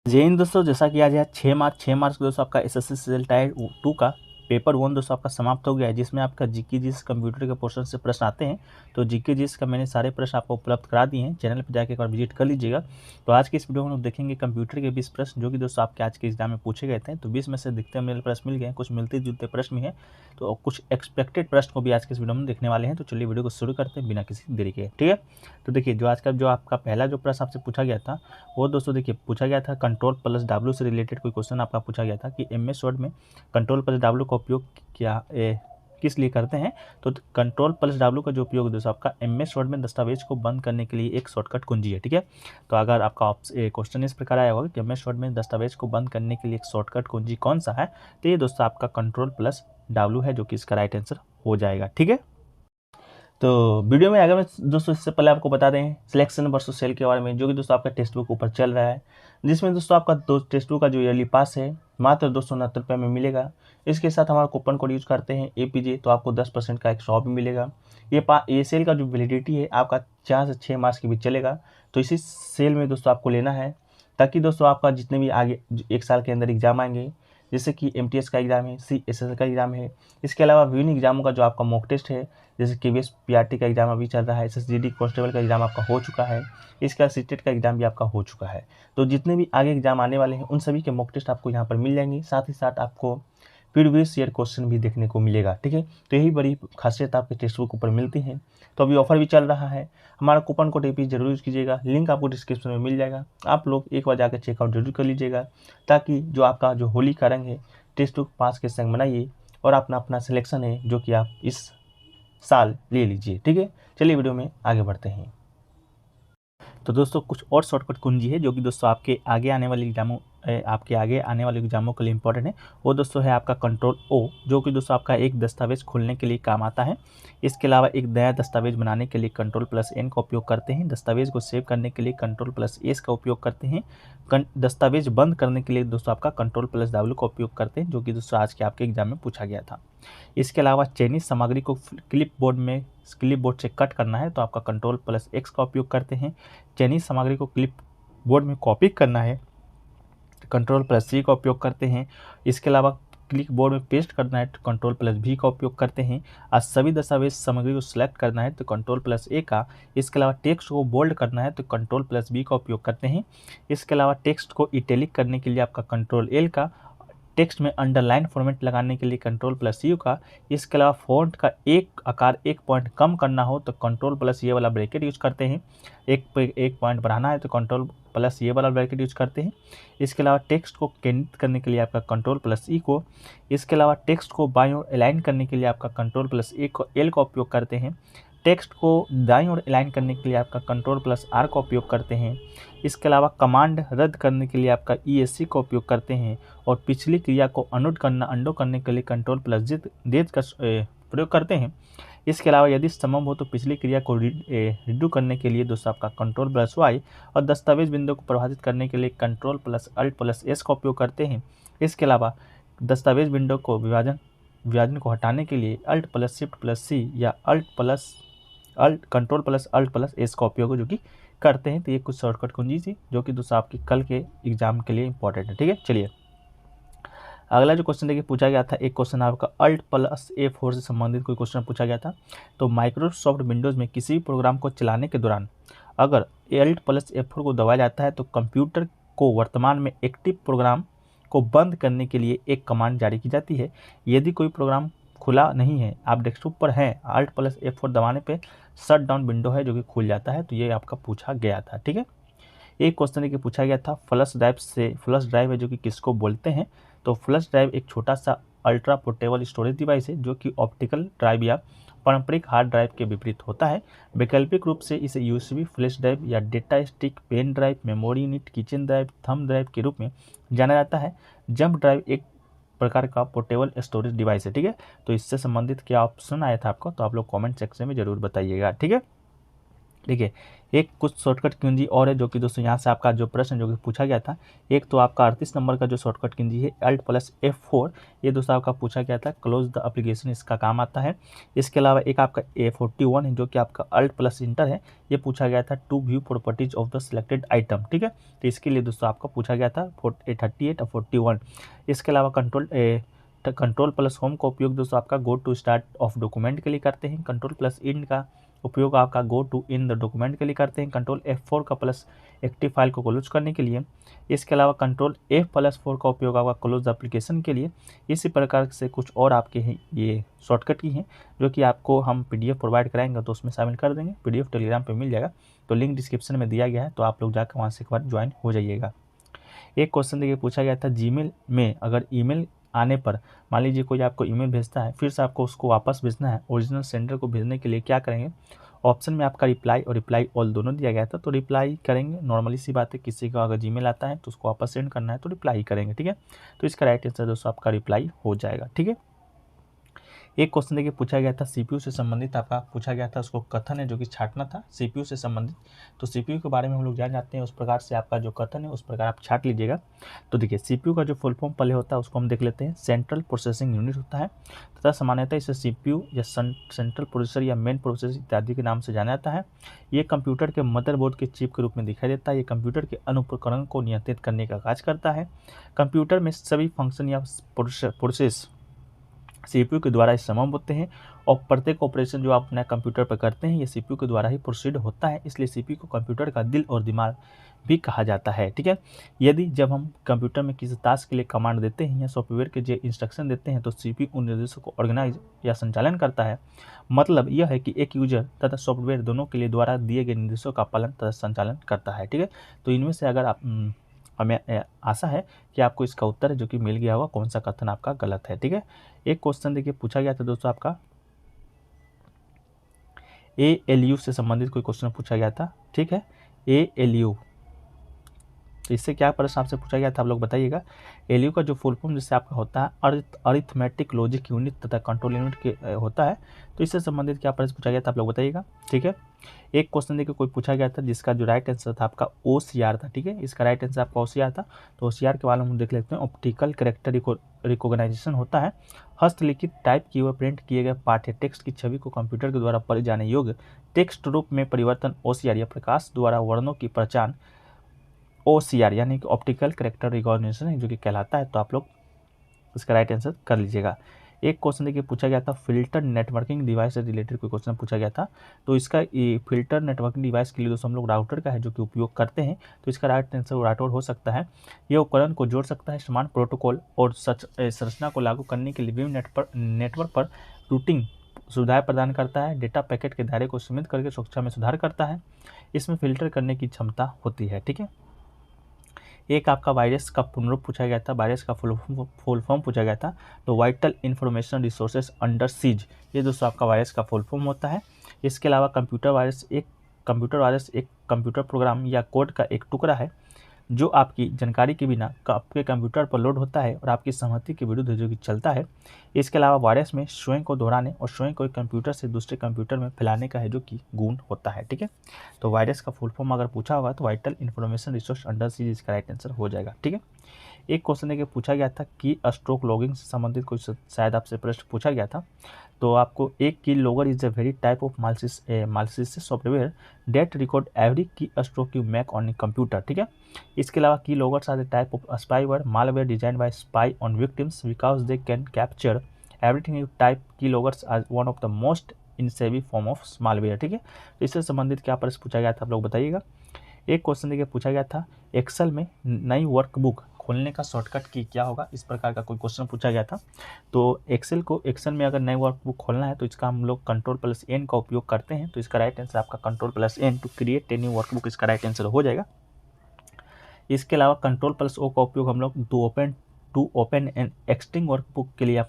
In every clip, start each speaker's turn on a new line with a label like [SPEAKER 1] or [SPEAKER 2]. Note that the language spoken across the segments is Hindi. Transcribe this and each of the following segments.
[SPEAKER 1] जय हिंद दोस्तों, जैसा कि आज है 6 मार्च को दोस्तों आपका एसएससी सीजीएल टायर 2 का पेपर 1 दोस्तों आपका समाप्त हो गया है, जिसमें आपका जीके जीएस कंप्यूटर के पोर्शन से प्रश्न आते हैं। तो जीके जीएस का मैंने सारे प्रश्न आपको उपलब्ध करा दिए हैं, चैनल पर जाकर एक बार विजिट कर लीजिएगा। तो आज की इस वीडियो में हम देखेंगे कंप्यूटर के 20 प्रश्न जो कि दोस्तों आपके आज के एग्जाम में पूछे गए थे। तो 20 में से दिखते मेरे प्रश्न मिल गए हैं, कुछ मिलते जुलते प्रश्न भी हैं, तो कुछ एक्सपेक्टेड प्रश्न को भी आज के इस वीडियो में देखने वाले हैं। तो चलिए वीडियो को शुरू करते हैं बिना किसी देरी के, ठीक है। तो देखिए, जो आज का जो आपका पहला जो प्रश्न आपसे पूछा गया था वो दोस्तों देखिए पूछा गया था कंट्रोल प्लस डब्ल्यू से रिलेटेड कोई क्वेश्चन आपका पूछा गया था कि एमएस वर्ड में कंट्रोल प्लस डब्ल्यू का उपयोग किस लिए करते हैं। तो कंट्रोल प्लस डब्ल्यू का जो उपयोग दोस्तों आपका एमएस वर्ड में दस्तावेज को बंद करने के लिए एक शॉर्टकट कुंजी है, ठीक है। तो अगर आपका क्वेश्चन इस प्रकार आया होगा कि एमएस वर्ड में दस्तावेज को बंद करने के लिए एक शॉर्टकट कुंजी कौन सा है, तो ये दोस्तों आपका कंट्रोल प्लस डब्ल्यू है, जो कि इसका राइट आंसर हो जाएगा, ठीक है। तो वीडियो में आगे में दोस्तों इससे पहले आपको बता दें सिलेक्शन वर्सेस सेल के बारे में, जो कि दोस्तों आपका टेक्स्ट बुक ऊपर चल रहा है, जिसमें दोस्तों आपका टेक्स्ट बुक का जो ईयरली पास है मात्र 269 में मिलेगा। इसके साथ हमारा कूपन कोड यूज करते हैं एपीजे, तो आपको 10% का एक शॉप भी मिलेगा। ये सेल का जो वैलिडिटी है आपका 4 से 6 मार्च के बीच चलेगा। तो इसी सेल में दोस्तों आपको लेना है, ताकि दोस्तों आपका जितने भी आगे 1 साल के अंदर एग्जाम आएंगे, जैसे कि एमटीएस का एग्जाम है, सीएसएस का एग्जाम है, इसके अलावा विभिन्न एग्जामों का जो आपका मॉक टेस्ट है, जैसे केवीएस पीआरटी का एग्जाम अभी चल रहा है, एसएसजीडी कांस्टेबल का एग्जाम आपका हो चुका है, इसका सीटेट का एग्जाम भी आपका हो चुका है। तो जितने भी आगे एग्जाम आने वाले हैं उन सभी के मॉक टेस्ट आपको यहाँ पर मिल जाएंगे, साथ ही साथ आपको प्रीवियस ईयर क्वेश्चन भी देखने को मिलेगा, ठीक है। तो यही बड़ी खासियत आपके टेक्स्ट बुक ऊपर मिलती है। तो अभी ऑफर भी चल रहा है, हमारा कूपन कोड एपी जरूर यूज कीजिएगा, लिंक आपको डिस्क्रिप्शन में मिल जाएगा। आप लोग एक बार जाकर चेकआउट जरूर कर लीजिएगा, ताकि जो आपका जो होली का रंग है टेक्स्ट बुक पास के संग बनाइए और अपना अपना सिलेक्शन है जो कि आप इस साल ले लीजिए, ठीक है। चलिए वीडियो में आगे बढ़ते हैं। तो दोस्तों कुछ और शॉर्टकट कुंजी है जो कि दोस्तों आपके आगे आने वाले एग्जामों के लिए इंपॉर्टेंट है। वो दोस्तों है आपका कंट्रोल ओ, जो कि दोस्तों आपका एक दस्तावेज खोलने के लिए काम आता है। इसके अलावा एक नया दस्तावेज बनाने के लिए कंट्रोल प्लस एन का उपयोग करते हैं। दस्तावेज को सेव करने के लिए कंट्रोल प्लस एस का उपयोग करते हैं। दस्तावेज बंद करने के लिए दोस्तों आपका कंट्रोल प्लस डब्ल्यू का उपयोग करते हैं, जो कि दोस्तों आज के आपके एग्जाम में पूछा गया था। इसके अलावा चयनित सामग्री को क्लिप बोर्ड से कट करना है तो आपका कंट्रोल प्लस एक्स का उपयोग करते हैं। चयनित सामग्री को क्लिप बोर्ड में कॉपी करना है तो कंट्रोल प्लस सी का उपयोग करते हैं। इसके अलावा क्लिक बोर्ड में पेस्ट करना है तो कंट्रोल प्लस भी का उपयोग करते हैं। आज सभी दस्तावेज सामग्री को सिलेक्ट करना है तो कंट्रोल प्लस ए का। इसके अलावा टेक्स्ट को बोल्ड करना है तो कंट्रोल प्लस बी का उपयोग करते हैं। इसके अलावा टेक्स्ट को इटैलिक करने के लिए आपका कंट्रोल एल का। टेक्स्ट में अंडरलाइन फॉर्मेट लगाने के लिए कंट्रोल प्लस यू का। इसके अलावा फॉन्ट का एक आकार 1 पॉइंट कम करना हो तो कंट्रोल प्लस ये वाला ब्रैकेट यूज करते हैं। 1 पॉइंट बढ़ाना है तो कंट्रोल प्लस ये वाला ब्रैकेट यूज करते हैं। इसके अलावा टेक्स्ट को केंद्रित करने के लिए आपका कंट्रोल प्लस ई को। इसके अलावा टेक्स्ट को बाईं ओर अलाइन करने के लिए आपका कंट्रोल प्लस एल का उपयोग करते हैं। टेक्स्ट को दाईं ओर अलाइन करने के लिए आपका कंट्रोल प्लस आर का उपयोग करते हैं। इसके अलावा कमांड रद्द करने के लिए आपका ESC का उपयोग करते हैं और पिछली क्रिया को अंडो करने के लिए कंट्रोल प्लस जेड का प्रयोग करते हैं। इसके अलावा यदि संभव हो तो पिछली क्रिया को रिडू करने के लिए दोस्तों आपका कंट्रोल प्लस वाई और दस्तावेज बिंदु को परिभाषित करने के लिए control plus alt plus S का उपयोग करते हैं। इसके अलावा दस्तावेज विंडो को विभाजन को हटाने के लिए alt plus shift plus C या control plus alt plus S का उपयोग जो कि करते हैं। तो ये कुछ शॉर्टकट कुंजी थी जो कि दोस्तों आपके कल के एग्जाम के लिए इंपॉर्टेंट है, ठीक है। चलिए अगला जो क्वेश्चन देखिए पूछा गया था, एक क्वेश्चन आपका अल्ट प्लस F4 से संबंधित कोई क्वेश्चन पूछा गया था। तो माइक्रोसॉफ्ट विंडोज़ में किसी भी प्रोग्राम को चलाने के दौरान अगर अल्ट प्लस F4 को दबाया जाता है तो कंप्यूटर को वर्तमान में एक्टिव प्रोग्राम को बंद करने के लिए एक कमांड जारी की जाती है। यदि कोई प्रोग्राम खुला नहीं है, आप डेस्कटॉप पर हैं, अल्ट प्लस F4 दबाने पे शट डाउन विंडो है जो कि खुल जाता है। तो ये आपका पूछा गया था, ठीक है। एक क्वेश्चन के पूछा गया था फ्लश ड्राइव है जो कि किसको बोलते हैं। तो फ्लश ड्राइव एक छोटा सा अल्ट्रा पोर्टेबल स्टोरेज डिवाइस है जो कि ऑप्टिकल ड्राइव या पारंपरिक हार्ड ड्राइव के विपरीत होता है। वैकल्पिक रूप से इसे यूएसबी फ्लैश ड्राइव या data stick, pen drive, memory unit, keychain drive, thumb drive के रूप में जाना जाता है। जंप ड्राइव एक प्रकार का पोर्टेबल स्टोरेज डिवाइस है, ठीक है। तो इससे संबंधित क्या ऑप्शन आया था आपको, तो आप लोग कमेंट सेक्शन में जरूर बताइएगा, ठीक है। देखिए एक कुछ शॉर्टकट कुंजी और है जो कि दोस्तों यहाँ से आपका जो प्रश्न जो कि पूछा गया था, एक तो आपका 38 नंबर का जो शॉर्टकट कुंजी है Alt+F4, ये दोस्तों आपका पूछा गया था, क्लोज द एप्लीकेशन, इसका काम आता है। इसके अलावा एक आपका A41 है जो कि आपका Alt+Enter है, ये पूछा गया था to view properties of the selected item, ठीक है। तो इसके लिए दोस्तों आपका पूछा गया था 38 और 41। इसके अलावा कंट्रोल+होम का उपयोग दोस्तों आपका go to start of document के लिए करते हैं। कंट्रोल+इन का उपयोग आपका go to end the document के लिए करते हैं। कंट्रोल+F4 का प्लस एक्टिव फाइल को क्लोज करने के लिए। इसके अलावा कंट्रोल+F4 का उपयोग आपका क्लोज एप्लीकेशन के लिए। इसी प्रकार से कुछ और आपके हैं ये शॉर्टकट की हैं जो कि आपको हम PDF प्रोवाइड कराएंगे तो उसमें शामिल कर देंगे। PDF टेलीग्राम पे मिल जाएगा, तो लिंक डिस्क्रिप्शन में दिया गया है, तो आप लोग जाकर वहाँ से एक बार ज्वाइन हो जाइएगा। एक क्वेश्चन देखिए पूछा गया था, जीमेल में अगर ईमेल आने पर मान लीजिए कोई आपको ईमेल भेजता है, फिर से आपको उसको वापस भेजना है, ओरिजिनल सेंडर को भेजने के लिए क्या करेंगे? ऑप्शन में आपका रिप्लाई और रिप्लाई ऑल दोनों दिया गया था, तो रिप्लाई करेंगे। नॉर्मली सी बात है, किसी का अगर जीमेल आता है तो उसको वापस सेंड करना है तो रिप्लाई करेंगे, ठीक है। तो इसका राइट आंसर दोस्तों आपका रिप्लाई हो जाएगा, ठीक है। एक क्वेश्चन देखिए पूछा गया था, CPU से संबंधित आपका पूछा गया था, उसको कथन है जो कि छाटना था CPU से संबंधित। तो CPU के बारे में हम लोग जान जाते हैं, उस प्रकार से आपका जो कथन है उस प्रकार आप छाट लीजिएगा। तो देखिए CPU का जो फुल फॉर्म पहले होता है उसको हम देख लेते हैं, सेंट्रल प्रोसेसिंग यूनिट होता है, तथा सामान्यतः इसे CPU या सेंट्रल प्रोसेसर या मेन प्रोसेसर इत्यादि के नाम से जाना जाता है। ये कंप्यूटर के मदरबोर्ड के चिप के रूप में दिखाई देता है। ये कंप्यूटर के अनुप्रकरण को नियंत्रित करने का कार्य करता है। कंप्यूटर में सभी फंक्शन या प्रोसेस CPU के द्वारा संभव होते हैं, और प्रत्येक ऑपरेशन जो आप अपने कंप्यूटर पर करते हैं ये CPU के द्वारा ही प्रोसीड होता है, इसलिए CPU को कंप्यूटर का दिल और दिमाग भी कहा जाता है, ठीक है। यदि जब हम कंप्यूटर में किसी टास्क के लिए कमांड देते हैं या सॉफ्टवेयर के जो इंस्ट्रक्शन देते हैं तो CPU उन निर्देशों को ऑर्गेनाइज या संचालन करता है। मतलब यह है कि एक यूजर तथा सॉफ्टवेयर दोनों के लिए द्वारा दिए गए निर्देशों का पालन तथा संचालन करता है, ठीक है। तो इनमें से अगर आप हमें आशा है कि आपको इसका उत्तर है जो कि मिल गया होगा, कौन सा कथन आपका गलत है, ठीक है। एक क्वेश्चन देखिए पूछा गया था दोस्तों आपका ALU से संबंधित कोई क्वेश्चन पूछा गया था, ठीक है। ALU, तो इससे क्या प्रश्न आपसे पूछा गया था आप लोग बताइएगा। एलयू का जो फुल फॉर्म जिससे आपका होता है अरिथमेटिक लॉजिक यूनिट तथा कंट्रोल यूनिट के होता है, तो इससे संबंधित क्या प्रश्न पूछा गया था आप लोग बताइएगा, ठीक है। एक क्वेश्चन देखिए कोई पूछा गया था जिसका जो राइट आंसर था आपका OCR था, ठीक है। इसका राइट आंसर आपका OCR था। तो OCR के बारे में हम देख लेते हैं। ऑप्टिकल कैरेक्टर रिकॉग्नाइजेशन होता है, हस्तलिखित टाइप किए हुए प्रिंट किए गए पाठ्य टेक्स्ट की छवि को कंप्यूटर के द्वारा पढ़े जाने योग्य टेक्स्ट रूप में परिवर्तन OCR या प्रकाश द्वारा वर्णों की पहचान OCR यानी कि ऑप्टिकल कैरेक्टर रिकॉग्निशन है जो कि कहलाता है। तो आप लोग इसका राइट आंसर कर लीजिएगा। एक क्वेश्चन देखिए पूछा गया था, फिल्टर नेटवर्किंग डिवाइस से रिलेटेड कोई क्वेश्चन पूछा गया था। तो इसका ये फिल्टर नेटवर्किंग डिवाइस के लिए दोस्तों हम लोग राउटर का है जो कि उपयोग करते हैं, तो इसका राइट आंसर राउटर हो सकता है। यह उपकरण को जोड़ सकता है समान प्रोटोकॉल और संरचना को लागू करने के लिए विभिन्न नेटवर्क पर रूटिंग सुविधाएं प्रदान करता है, डेटा पैकेट के दायरे को सीमित करके सुरक्षा में सुधार करता है, इसमें फिल्टर करने की क्षमता होती है, ठीक है। एक आपका वायरस का पुनरुप पूछा गया था, वायरस का फुल फॉर्म पूछा गया था। तो vital information resources under seize, ये दोस्तों आपका वायरस का फुल फॉर्म होता है। इसके अलावा कंप्यूटर वायरस एक कंप्यूटर प्रोग्राम या कोड का एक टुकड़ा है जो आपकी जानकारी के बिना आपके कंप्यूटर पर लोड होता है और आपकी सहमति के विरुद्ध जो कि चलता है। इसके अलावा वायरस में स्वयं को दोहराने और स्वयं को एक कंप्यूटर से दूसरे कंप्यूटर में फैलाने का है जो कि गुण होता है, ठीक है। तो वायरस का फुल फॉर्म अगर पूछा होगा तो vital information resource under seize इसका राइट आंसर हो जाएगा, ठीक है। एक क्वेश्चन देखिए पूछा गया था कि स्ट्रोक लॉगिंग से संबंधित कुछ शायद आपसे प्रश्न पूछा गया था। तो आपको एक keylogger is a very type of malicious software that record every keystroke you make on a computer, ठीक है। इसके अलावा keyloggers are the type of spyware malware design by spy on victims because they can capture everything you type. Keyloggers are one of the most insidious form of malware, ठीक है। तो इससे संबंधित क्या प्रश्न पूछा गया था आप लोग बताइएगा। एक क्वेश्चन देखिए पूछा गया था, एक्सेल में नई वर्कबुक खोलने का शॉर्टकट की क्या होगा, इस प्रकार का कोई क्वेश्चन पूछा गया था। तो एक्सेल में अगर नई वर्कबुक खोलना है तो इसका हम लोग Ctrl+N का उपयोग करते हैं। तो इसका राइट आंसर आपका Ctrl+N to create a new workbook, इसका राइट आंसर हो जाएगा। इसके अलावा Ctrl+O का उपयोग हम लोग to open an existing workbook के लिए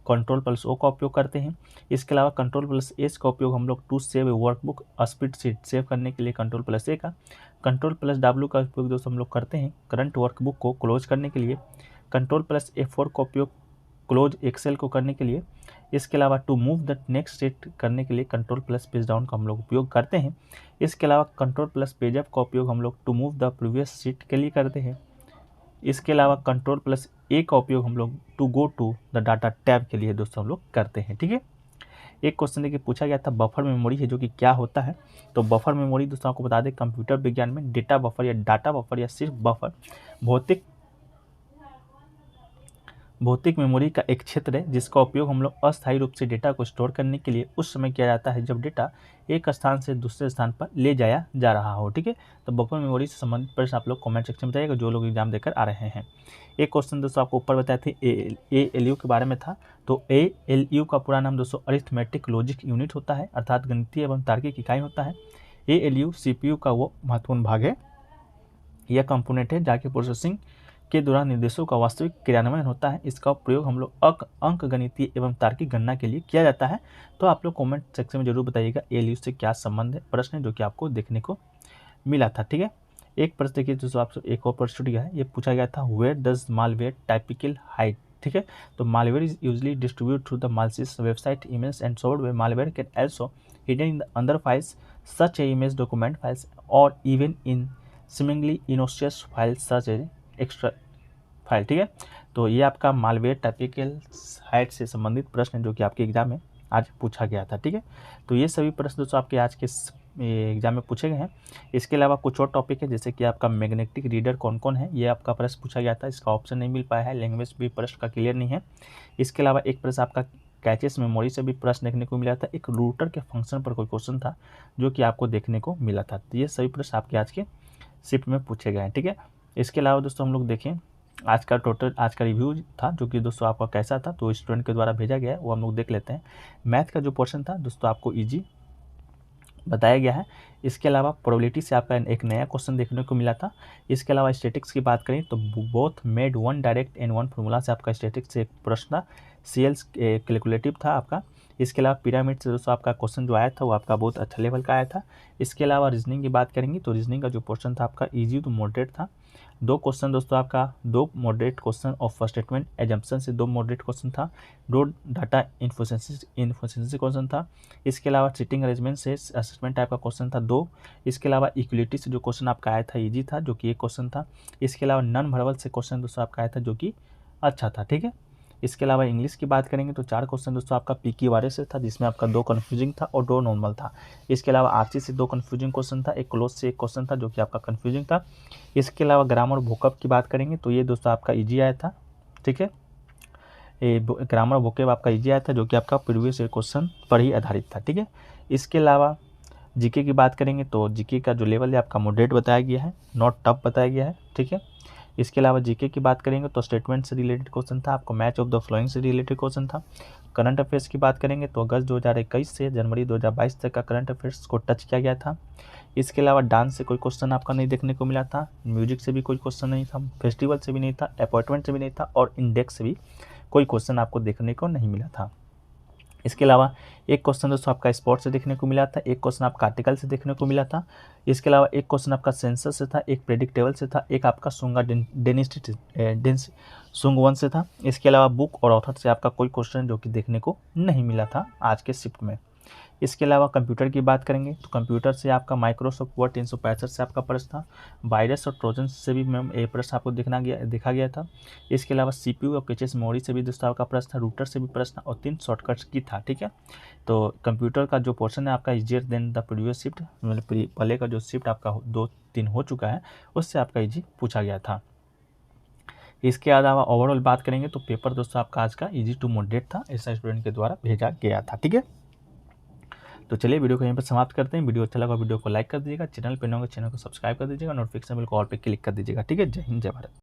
[SPEAKER 1] Ctrl+O का उपयोग करते हैं। इसके अलावा Ctrl+S का उपयोग हम लोग to save a workbook spreadsheet save करने के लिए Ctrl+A का। Ctrl+W का उपयोग दोस्तों हम लोग करते हैं करंट वर्कबुक को क्लोज करने के लिए। Ctrl+F4 का उपयोग क्लोज एक्सेल को करने के लिए। इसके अलावा to move the next sheet करने के लिए कंट्रोल प्लस पेज डाउन का हम लोग उपयोग करते हैं। इसके अलावा कंट्रोल प्लस पेज अप का उपयोग हम लोग to move the previous sheet के लिए करते हैं। इसके अलावा कंट्रोल प्लस ए का उपयोग हम लोग to go to the data tab के लिए दोस्तों हम लोग करते हैं। ठीक है, एक क्वेश्चन देखिए पूछा गया था बफर मेमोरी है जो कि क्या होता है। तो बफर मेमोरी दोस्तों आपको बता दें कंप्यूटर विज्ञान में डेटा बफर या डाटा बफर या सिर्फ बफर भौतिक मेमोरी का एक क्षेत्र है जिसका उपयोग हम लोग अस्थायी रूप से डेटा को स्टोर करने के लिए उस समय किया जाता है जब डेटा एक स्थान से दूसरे स्थान पर ले जाया जा रहा हो। ठीक है, तो बफर मेमोरी से संबंधित प्रश्न आप लोग कमेंट सेक्शन में बताइएगा जो लोग एग्जाम देकर आ रहे हैं। एक क्वेश्चन दोस्तों आपको ऊपर बताए थे ALU के बारे में था। तो ALU का पूरा नाम दोस्तों अरिथमेटिक लॉजिक यूनिट होता है, अर्थात गणितीय एवं तार्किक इकाई होता है। ALU CPU का वो महत्वपूर्ण भाग है, यह कंपोनेंट है जाके प्रोसेसिंग के दौरान निर्देशों का वास्तविक क्रियान्वयन होता है। इसका प्रयोग हम लोग अंक गणितीय एवं तार्किक गणना के लिए किया जाता है। तो आप लोग कमेंट सेक्शन में जरूर बताइएगा ALU से क्या संबंध है, प्रश्न है जो कि आपको देखने को मिला था। ठीक है, एक प्रश्न देखिए दोस्तों आपसे एक और प्रश्न छूट गया है, ये पूछा गया था where does malware typical hide. ठीक है, तो malware is usually distribute through the malicious website image and software malware can also hidden in the अंदर files such a image document files और even in seemingly innocuous file such as extra file. ठीक है, तो ये आपका मालवेयर टाइपिकल हाइड से संबंधित प्रश्न है जो कि आपके एग्जाम में आज पूछा गया था। ठीक है, तो ये सभी प्रश्न दोस्तों आपके आज के एग्जाम में पूछे गए हैं। इसके अलावा कुछ और टॉपिक है जैसे कि आपका मैग्नेटिक रीडर कौन कौन है, ये आपका प्रश्न पूछा गया था, इसका ऑप्शन नहीं मिल पाया है, लैंग्वेज भी प्रश्न का क्लियर नहीं है। इसके अलावा एक प्रश्न आपका कैचेस मेमोरी से भी प्रश्न देखने को मिला था, एक रूटर के फंक्शन पर कोई क्वेश्चन था जो कि आपको देखने को मिला था। तो ये सभी प्रश्न आपके आज के शिफ्ट में पूछे गए हैं। ठीक है, इसके अलावा दोस्तों हम लोग देखें आज का रिव्यू था जो कि दोस्तों आपका कैसा था, तो स्टूडेंट के द्वारा भेजा गया है वो हम लोग देख लेते हैं। मैथ का जो पोर्शन था दोस्तों आपको इजी बताया गया है। इसके अलावा प्रोबेबिलिटी से आपका एक नया क्वेश्चन देखने को मिला था। इसके अलावा स्टैटिक्स की बात करें तो both made one direct and one formula से आपका स्टैटिक्स से एक प्रश्न था, CLs कैलकुलेटिव था आपका। इसके अलावा पिरामिड से दोस्तों आपका क्वेश्चन जो आया था वो आपका बहुत अच्छा लेवल का आया था। इसके अलावा रीजनिंग की बात करेंगे तो रीजनिंग का जो पोर्शन था आपका इजी टू मॉडरेट था। दो क्वेश्चन दोस्तों आपका दो मॉडरेट क्वेश्चन और फर्स्ट स्टेटमेंट एजम्पशन से दो मॉडरेट क्वेश्चन था, दो डाटा इनफिशिएंसी क्वेश्चन था। इसके अलावा सीटिंग अरेंजमेंट से असेसमेंट टाइप का क्वेश्चन था दो। इसके अलावा इक्वलिटी से जो क्वेश्चन आपका आया था इजी था जो कि एक क्वेश्चन था। इसके अलावा नॉन वर्बल से क्वेश्चन दोस्तों आपका आया था जो कि अच्छा था। ठीक है, इसके अलावा इंग्लिश की बात करेंगे तो चार क्वेश्चन दोस्तों आपका PQ से था जिसमें आपका दो कन्फ्यूजिंग था और दो नॉर्मल था। इसके अलावा RC से दो कन्फ्यूजिंग क्वेश्चन था, एक क्लोज से एक क्वेश्चन था जो कि आपका कन्फ्यूजिंग था। इसके अलावा ग्रामर वोकैब की बात करेंगे तो ये दोस्तों आपका ईजी आया था। ठीक है, ये ग्रामर वोकैब आपका ईजी आया था जो कि आपका प्रीवियस क्वेश्चन पर ही आधारित था। ठीक है, इसके अलावा GK की बात करेंगे तो GK का जो लेवल है आपका मॉडरेट बताया गया है, नॉट टफ बताया गया है। ठीक है, इसके अलावा GK की बात करेंगे तो स्टेटमेंट से रिलेटेड क्वेश्चन था, आपको मैच ऑफ द फ्लोइंग से रिलेटेड क्वेश्चन था। करंट अफेयर्स की बात करेंगे तो अगस्त 2021 से जनवरी 2022 तक का करंट अफेयर्स को टच किया गया था। इसके अलावा डांस से कोई क्वेश्चन आपका नहीं देखने को मिला था, म्यूजिक से भी कोई क्वेश्चन नहीं था, फेस्टिवल से भी नहीं था, अपॉइंटमेंट से भी नहीं था और इंडेक्स से भी कोई क्वेश्चन आपको देखने को नहीं मिला था। इसके अलावा एक क्वेश्चन दोस्तों आपका स्पोर्ट्स से देखने को मिला था, एक क्वेश्चन आपका आर्टिकल से देखने को मिला था। इसके अलावा एक क्वेश्चन आपका सेंसर से था, एक प्रेडिक्टेबल से था, एक आपका सुंग वन से था। इसके अलावा बुक और ऑथर से आपका कोई क्वेश्चन जो कि देखने को नहीं मिला था आज के शिफ्ट में। इसके अलावा कंप्यूटर की बात करेंगे तो कंप्यूटर से आपका माइक्रोसॉफ्ट वर्ड 365 से आपका प्रश्न था, वायरस और ट्रोजन से भी मैम ये प्रश्न आपको देखा गया था। इसके अलावा CPU और कैचेस मेमोरी से भी दोस्तों आपका प्रश्न था, रूटर से भी प्रश्न और 3 शॉर्टकट्स की था। ठीक है, तो कंप्यूटर का जो पोर्शन है आपका easier than the previous shift, मतलब पहले का जो शिफ्ट आपका 2-3 हो चुका है उससे आपका इजी पूछा गया था। इसके अलावा ओवरऑल बात करेंगे तो पेपर दोस्तों आपका आज का इजी टू मॉडरेट था, ऐसा स्टूडेंट के द्वारा भेजा गया था। ठीक है, तो चलिए वीडियो को यहीं पर समाप्त करते हैं। वीडियो अच्छा लगा वीडियो को लाइक कर दीजिएगा, चैनल पर नए होंगे चैनल को सब्सक्राइब कर दीजिएगा, नोटिफिकेशन बेल को ऑल पे क्लिक कर दीजिएगा। ठीक है, जय हिंद जय भारत।